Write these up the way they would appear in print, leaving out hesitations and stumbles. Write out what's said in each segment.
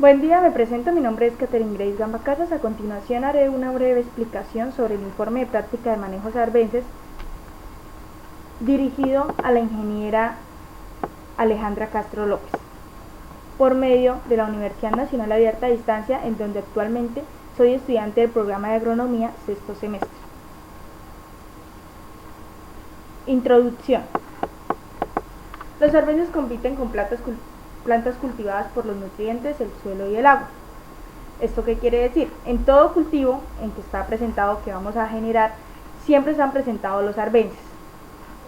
Buen día, me presento, mi nombre es Catherine Grace Gamba Casas. A continuación haré una breve explicación sobre el informe de práctica de manejos arbences dirigido a la ingeniera Alejandra Castro López por medio de la Universidad Nacional Abierta a Distancia, en donde actualmente soy estudiante del programa de agronomía sexto semestre. Introducción. Los arbences compiten con plantas cultivadas por los nutrientes, el suelo y el agua. ¿Esto qué quiere decir? En todo cultivo en que está presentado que vamos a generar, siempre están presentados los arbences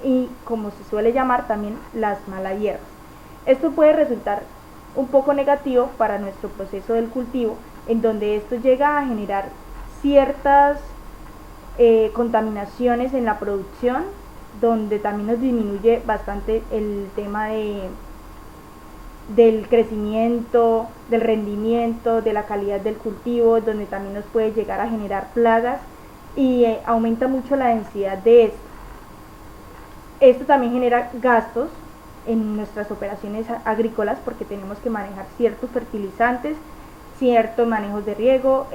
y, como se suele llamar, también las malas hierbas. Esto puede resultar un poco negativo para nuestro proceso del cultivo, en donde esto llega a generar ciertas contaminaciones en la producción, donde también nos disminuye bastante el tema del crecimiento, del rendimiento, de la calidad del cultivo, donde también nos puede llegar a generar plagas y aumenta mucho la densidad de esto. Esto también genera gastos en nuestras operaciones agrícolas, porque tenemos que manejar ciertos fertilizantes, ciertos manejos de riego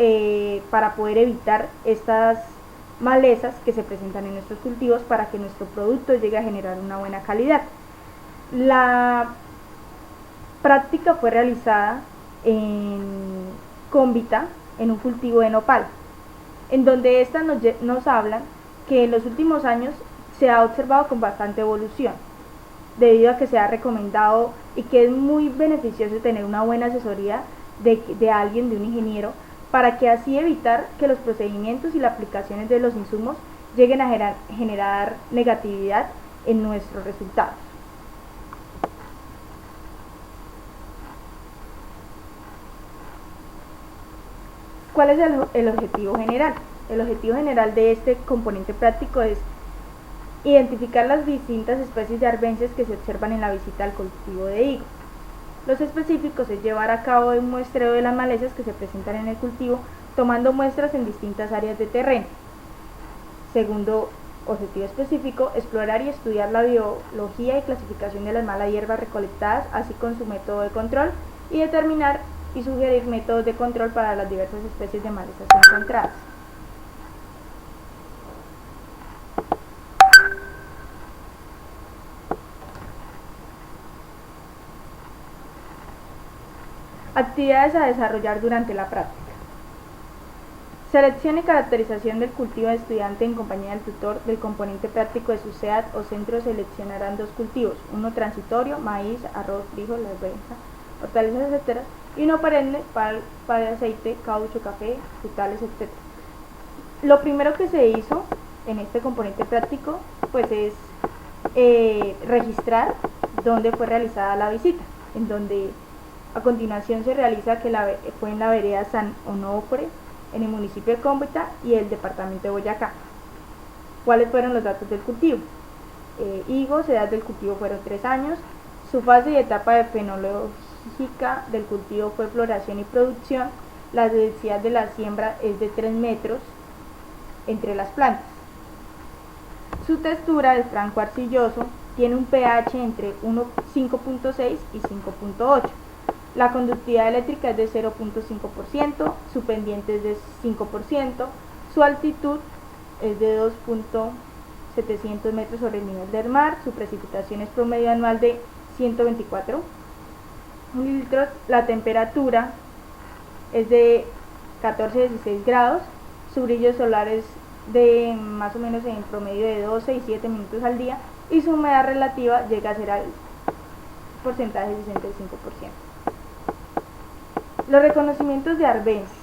para poder evitar estas malezas que se presentan en nuestros cultivos, para que nuestro producto llegue a generar una buena calidad. La práctica fue realizada en Cómbita, en un cultivo de nopal, en donde estas nos hablan que en los últimos años se ha observado con bastante evolución, debido a que se ha recomendado y que es muy beneficioso tener una buena asesoría de alguien, de un ingeniero, para que así evitar que los procedimientos y las aplicaciones de los insumos lleguen a generar negatividad en nuestros resultados. ¿Cuál es el objetivo general? El objetivo general de este componente práctico es identificar las distintas especies de arbences que se observan en la visita al cultivo de higo. Los específicos es llevar a cabo un muestreo de las malezas que se presentan en el cultivo, tomando muestras en distintas áreas de terreno. Segundo objetivo específico, explorar y estudiar la biología y clasificación de las malas hierbas recolectadas, así como su método de control, y determinar y sugerir métodos de control para las diversas especies de malezas encontradas. Actividades a desarrollar durante la práctica. Selección y caracterización del cultivo de estudiante en compañía del tutor. Del componente práctico de su SEAD o centro seleccionarán dos cultivos, uno transitorio, maíz, arroz, frijol, lentejas, hortalizas, etc., y uno perenne, para aceite, caucho, café, frutales, etc. Lo primero que se hizo en este componente práctico pues es registrar dónde fue realizada la visita, en donde a continuación se realiza que fue en la vereda San Onofre, en el municipio de Cómbita y el departamento de Boyacá. ¿Cuáles fueron los datos del cultivo? Higos, edad del cultivo fueron 3 años, su fase y etapa de fenológica del cultivo fue floración y producción, la densidad de la siembra es de 3 metros entre las plantas. Su textura es franco arcilloso, tiene un pH entre 5.6 y 5.8. La conductividad eléctrica es de 0.5%, su pendiente es de 5%, su altitud es de 2.700 metros sobre el nivel del mar, su precipitación es promedio anual de 124 mililitros, la temperatura es de 14-16 grados, su brillo solar es de más o menos en promedio de 12 y 7 minutos al día, y su humedad relativa llega a ser al porcentaje de 65%. Los reconocimientos de arbences.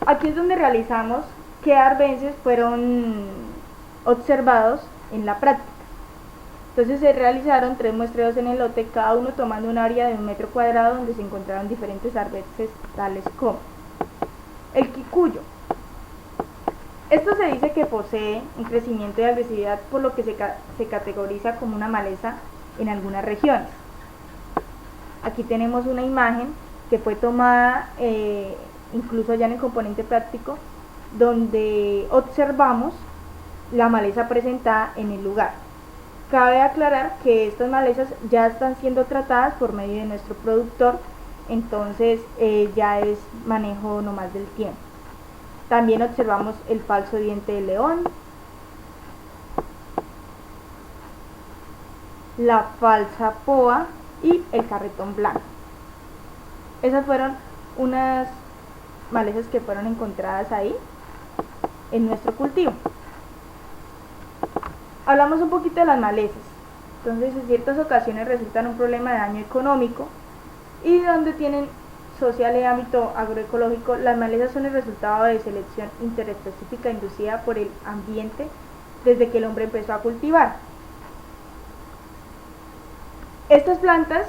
Aquí es donde realizamos qué arbences fueron observados en la práctica. Entonces se realizaron 3 muestreos en el lote, cada uno tomando un área de 1 metro cuadrado, donde se encontraron diferentes arbences tales como el quicuyo. Esto se dice que posee un crecimiento y agresividad, por lo que se categoriza como una maleza en algunas regiones. Aquí tenemos una imagen que fue tomada incluso ya en el componente práctico, donde observamos la maleza presentada en el lugar. Cabe aclarar que estas malezas ya están siendo tratadas por medio de nuestro productor, entonces ya es manejo nomás del tiempo. También observamos el falso diente de león, la falsa poa y el carretón blanco. Esas fueron unas malezas que fueron encontradas ahí en nuestro cultivo. Hablamos un poquito de las malezas. Entonces, en ciertas ocasiones resultan un problema de daño económico y donde tienen social y ámbito agroecológico, las malezas son el resultado de selección interespecífica inducida por el ambiente desde que el hombre empezó a cultivar. Estas plantas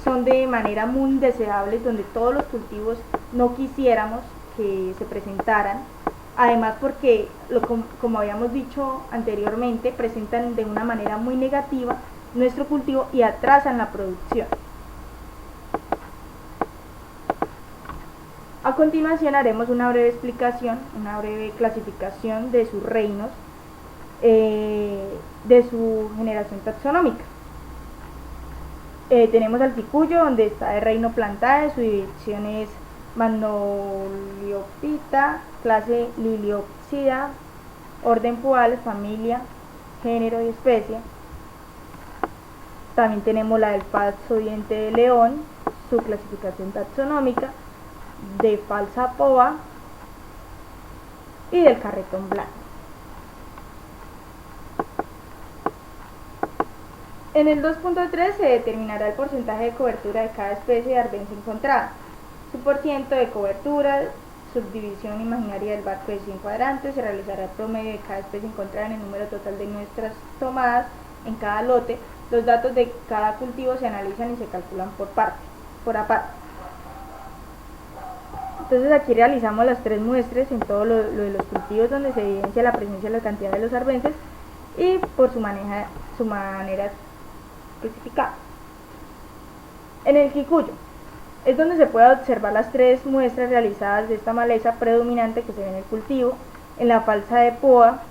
son de manera muy indeseables, donde todos los cultivos no quisiéramos que se presentaran, además porque, como habíamos dicho anteriormente, presentan de una manera muy negativa nuestro cultivo y atrasan la producción. A continuación haremos una breve explicación, una breve clasificación de sus reinos, de su generación taxonómica. Tenemos al Kikuyo, donde está el reino Plantae, su dirección es Magnoliophyta, clase Liliopsida, orden Poales, familia, género y especie. También tenemos la del falso diente de león, su clasificación taxonómica, de falsa poa y del carretón blanco. En el 2.3 se determinará el porcentaje de cobertura de cada especie de arbenza encontrada, su porciento de cobertura, subdivisión imaginaria del barco de 100 cuadrantes, se realizará el promedio de cada especie encontrada en el número total de muestras tomadas en cada lote, los datos de cada cultivo se analizan y se calculan por aparte. Entonces aquí realizamos las 3 muestras en todo lo de los cultivos donde se evidencia la presencia de la cantidad de los arbences y por su manera especificada. En el Kikuyo es donde se puede observar las 3 muestras realizadas de esta maleza predominante que se ve en el cultivo. En la falsa de poa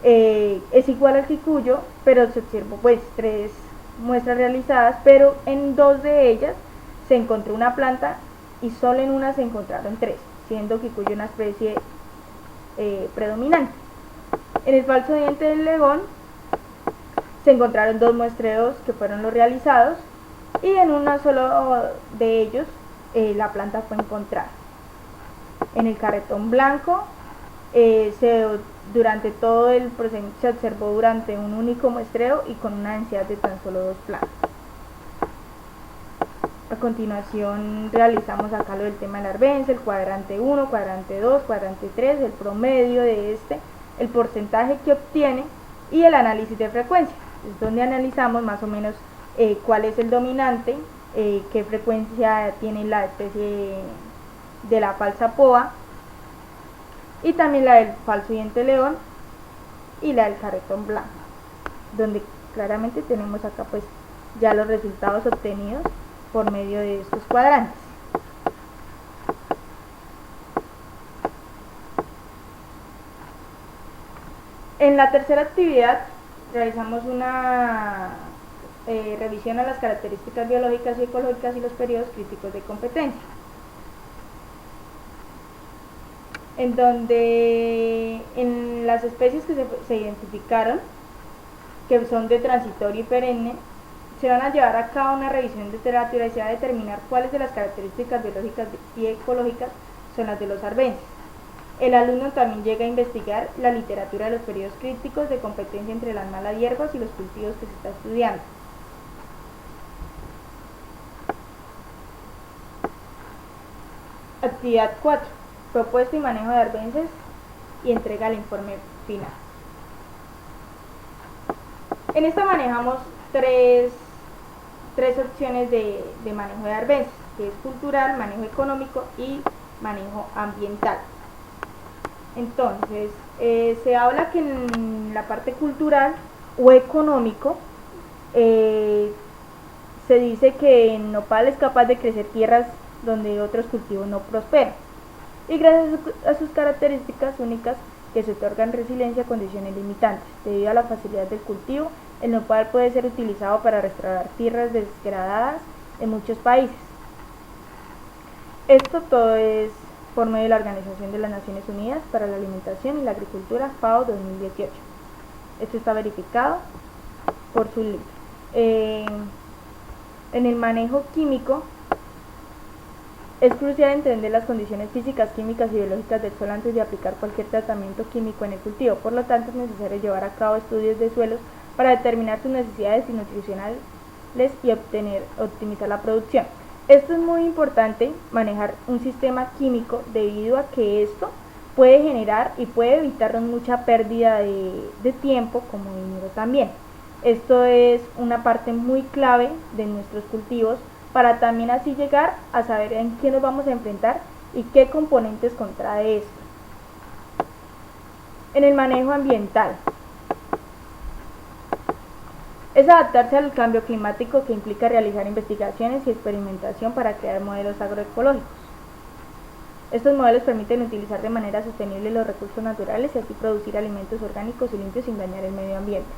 es igual al Kikuyo, pero se observó pues 3 muestras realizadas, pero en 2 de ellas se encontró una planta y solo en una se encontraron 3, siendo Kikuyo una especie predominante. En el falso diente del león se encontraron 2 muestreos que fueron los realizados y en uno solo de ellos la planta fue encontrada. En el carretón blanco durante todo el proceso se observó durante un único muestreo y con una densidad de tan solo 2 plantas. A continuación realizamos acá lo del tema del arbense, el cuadrante 1, cuadrante 2, cuadrante 3, el promedio de este, el porcentaje que obtiene y el análisis de frecuencia. Es donde analizamos más o menos cuál es el dominante, qué frecuencia tiene la especie de la falsa poa y también la del falso diente león y la del carretón blanco, donde claramente tenemos acá pues ya los resultados obtenidos por medio de estos cuadrantes. En la tercera actividad realizamos una revisión a las características biológicas y ecológicas y los periodos críticos de competencia, en donde en las especies que se identificaron, que son de transitorio y perenne, se van a llevar a cabo una revisión de literatura y se va a determinar cuáles de las características biológicas y ecológicas son las de los arbences. El alumno también llega a investigar la literatura de los periodos críticos de competencia entre las malas hierbas y los cultivos que se está estudiando. Actividad 4. Propuesta y manejo de arbences y entrega el informe final. En esta manejamos tres opciones de manejo de arbences, que es cultural, manejo económico y manejo ambiental. Entonces, se habla que en la parte cultural o económico se dice que el nopal es capaz de crecer tierras donde otros cultivos no prosperan y gracias a sus características únicas que se otorgan resiliencia a condiciones limitantes debido a la facilidad del cultivo El nopal puede ser utilizado para restaurar tierras degradadas en muchos países. Esto todo es por medio de la Organización de las Naciones Unidas para la Alimentación y la Agricultura, FAO 2018. Esto está verificado por su libro. En el manejo químico es crucial entender las condiciones físicas, químicas y biológicas del suelo antes de aplicar cualquier tratamiento químico en el cultivo. Por lo tanto, es necesario llevar a cabo estudios de suelos para determinar sus necesidades nutricionales y optimizar la producción. Esto es muy importante, manejar un sistema químico, debido a que esto puede generar y puede evitarnos mucha pérdida de tiempo como dinero también. Esto es una parte muy clave de nuestros cultivos, para también así llegar a saber en qué nos vamos a enfrentar y qué componentes contrae esto. En el manejo ambiental, es adaptarse al cambio climático, que implica realizar investigaciones y experimentación para crear modelos agroecológicos. Estos modelos permiten utilizar de manera sostenible los recursos naturales y así producir alimentos orgánicos y limpios sin dañar el medio ambiente.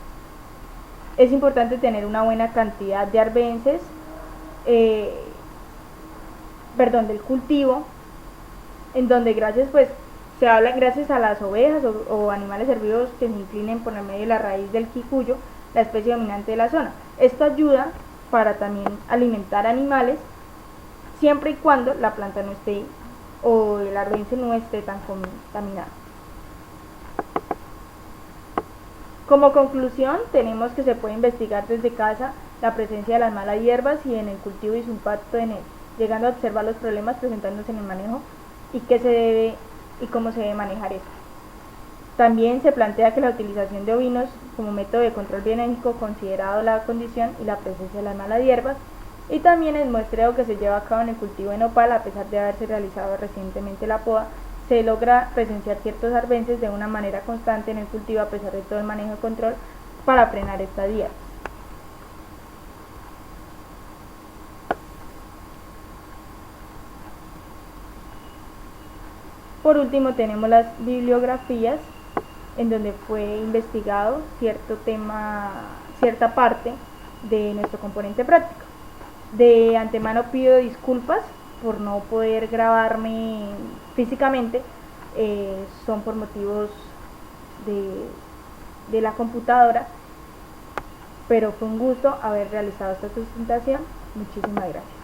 Es importante tener una buena cantidad de arbences, del cultivo, en donde se habla gracias a las ovejas o animales herbívoros que se inclinen por el medio de la raíz del quicuyo, la especie dominante de la zona. Esto ayuda para también alimentar animales, siempre y cuando la planta no esté o el arbence no esté tan contaminado. Como conclusión, tenemos que se puede investigar desde casa la presencia de las malas hierbas y en el cultivo y su impacto en él, llegando a observar los problemas presentándose en el manejo y cómo se debe manejar esto. También se plantea que la utilización de ovinos como método de control biológico, considerado la condición y la presencia de las malas hierbas, y también el muestreo que se lleva a cabo en el cultivo de nopal. A pesar de haberse realizado recientemente la poda, se logra presenciar ciertos arbences de una manera constante en el cultivo, a pesar de todo el manejo y control para frenar estas hierbas. Por último, tenemos las bibliografías, en donde fue investigado cierta parte de nuestro componente práctico. De antemano pido disculpas por no poder grabarme físicamente, son por motivos de la computadora, pero fue un gusto haber realizado esta presentación. Muchísimas gracias.